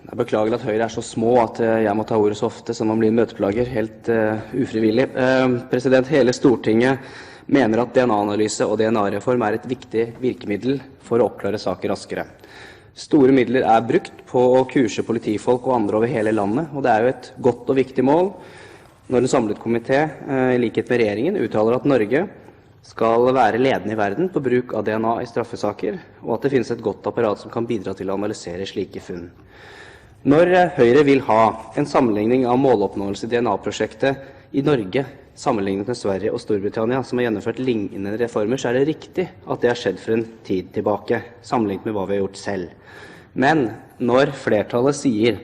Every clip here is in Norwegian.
Jeg beklager at Høyre er så små at jeg må ta ordet så ofte som man blir møteplager, helt ufrivillig. Hele Stortinget mener at DNA-analyse og DNA-reform er et viktig virkemiddel for å oppklare saker raskere. Store midler er brukt på å kurse politifolk og andre over hele landet, og det er jo et godt og viktig mål når en samlet komité, i likhet med regjeringen, uttaler at Norge skal være ledende i verden på bruk av DNA i straffesaker, og at det finnes et godt apparat som kan bidra til å analysere slike funn. Når Høyre vil ha en sammenligning av måloppnåelse i DNA-prosjektet i Norge sammenlignet med Sverige og Storbritannia, som har gjennomført lignende reformer, så er det riktig at det har skjedd for en tid tilbake, sammenlignet med hva vi har gjort selv. Men når flertallet sier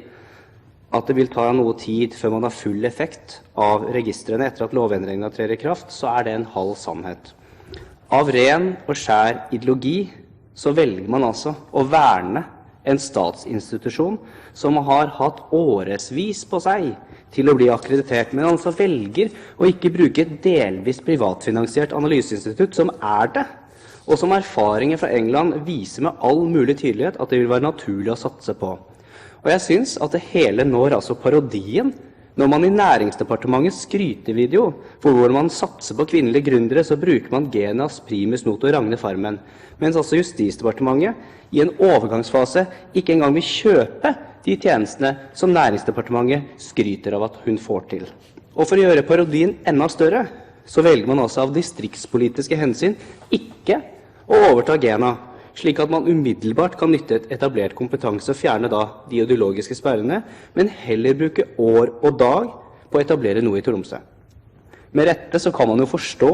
at det vil ta noe tid før man har full effekt av registrene etter at lovendringene trer i kraft, så er det en halv sannhet. Av ren og skjær ideologi så velger man altså å verne en statsinstitusjon som har hatt årevis på seg til å bli akkreditert, men altså velger å ikke bruke et delvis privatfinansiert analyseinstitutt som er det, og som erfaringer fra England viser med all mulig tydelighet at det vil være naturlig å satse på. Og jeg synes at det hele når altså parodien når man i Næringsdepartementets skrytevideo for hvor man satser på kvinnelige gründere, så bruker man Genas primus motor Ragne Farmen, mens altså Justisdepartementet i en overgangsfase ikke engang vil kjøpe de tjenestene som Næringsdepartementet skryter av at hun får til. Og for å gjøre parodien enda større, så velger man altså av distriktspolitiske hensyn ikke å overta Gena, slik at man umiddelbart kan nytte et etablert kompetanse og fjerne da de ideologiske sperrene, men heller bruke år og dag på å etablere noe i Tromsø. Med rette så kan man jo forstå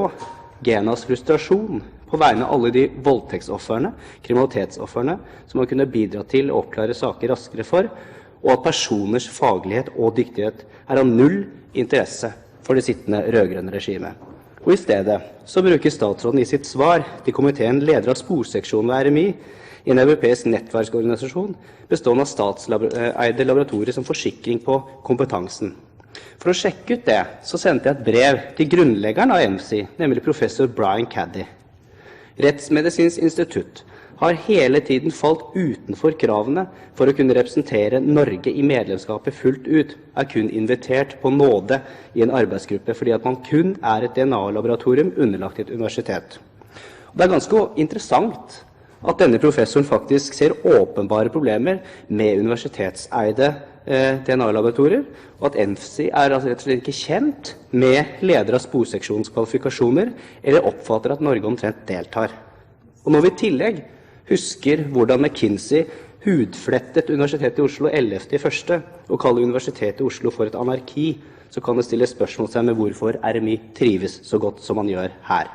Genas frustrasjon på vegne av alle de voldtektsofferne, kriminalitetsofrene, som man kunne bidra til å oppklare saker raskere for, og at personers faglighet og dyktighet er av null interesse for det sittende rødgrønne regimet. Og i stedet så bruker statsråden i sitt svar til komiteen leder av sporseksjonen ved RMI, en europeisk nettverksorganisasjon bestående av statseide laboratorier som forsikring på kompetansen. For å sjekke ut det, så sendte jeg et brev til grunnleggeren av ENFSI, nemlig professor Brian Caddy. Rettsmedisinsk institutt har hele tiden falt utenfor kravene for å kunne representere Norge i medlemskapet fullt ut, er kun invitert på nåde i en arbeidsgruppe, fordi at man kun er et DNA-laboratorium underlagt et universitet. Og det er ganske interessant at denne professoren faktisk ser åpenbare problemer med universitetseide DNA-laboratorier, og at ENFSI er altså rett og slett ikke kjent med leder av sporseksjonens kvalifikasjoner, eller oppfatter at Norge omtrent deltar. Og når vi i tillegg husker hvordan McKinsey hudflettet Universitetet i Oslo 11.1. og kaller Universitetet i Oslo for et anarki, så kan det stille spørsmål seg med hvorfor RMI trives så godt som man gjør her.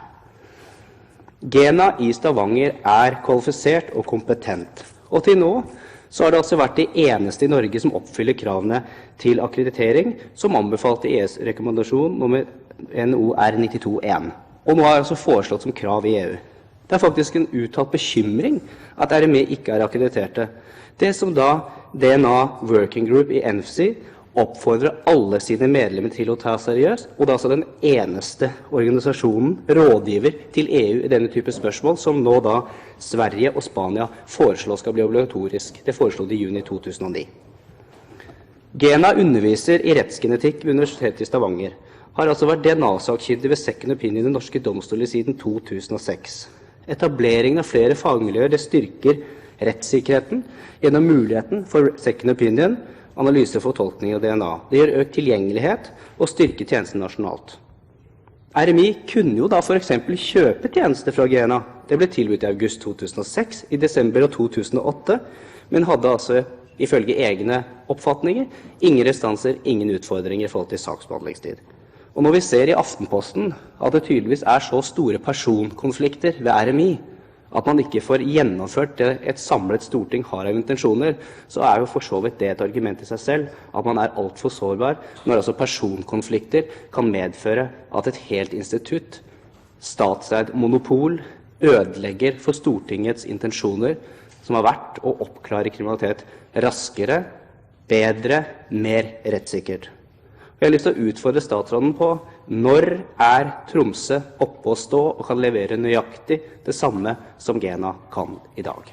Gena i Stavanger er kvalifisert og kompetent, og til nå så har det altså vært de eneste i Norge som oppfyller kravene til akkreditering, som anbefalte EUs rekommendasjon nummer NOR 92.1, og nå er altså foreslått som krav i EU. Det er faktisk en uttalt bekymring at RMI ikke er akkrediterte. Det som da DNA Working Group i ENFSI oppfordrer alle sine medlemmer til å ta seriøst, og det er altså den eneste organisasjonen, rådgiver til EU i denne type spørsmål, som nå da Sverige og Spania foreslår skal bli obligatorisk. Det foreslår de i juni 2009. Gena underviser i rettsgenetikk ved Universitetet i Stavanger. Har altså vært DNA-sakkyndig ved second opinion i norske domstoler siden 2006. Etableringen av flere fagmiljøer det styrker rettssikkerheten gjennom muligheten for second opinion, analyse for tolkning av DNA. Det gjør økt tilgjengelighet og styrker tjenesten nasjonalt. RMI kunne jo da for eksempel kjøpe tjenester fra Gena. Det ble tilbudt i august 2006, i desember 2008, men hadde altså ifølge egne oppfatninger ingen restanser, ingen utfordringer i forhold til saksbehandlingstid. Og når vi ser i Aftenposten at det tydeligvis er så store personkonflikter ved RMI, at man ikke får gjennomført det et samlet storting har av intensjoner, så er jo for så vidt det et argument i seg selv, at man er alt for sårbar når altså personkonflikter kan medføre at et helt institutt, statseid monopol, ødelegger for Stortingets intensjoner, som har vært å oppklare kriminalitet raskere, bedre, mer rettssikkert. Jeg har lyst til å utfordre statsråden på når er Tromsø oppe å stå og kan levere nøyaktig det samme som Gena kan i dag.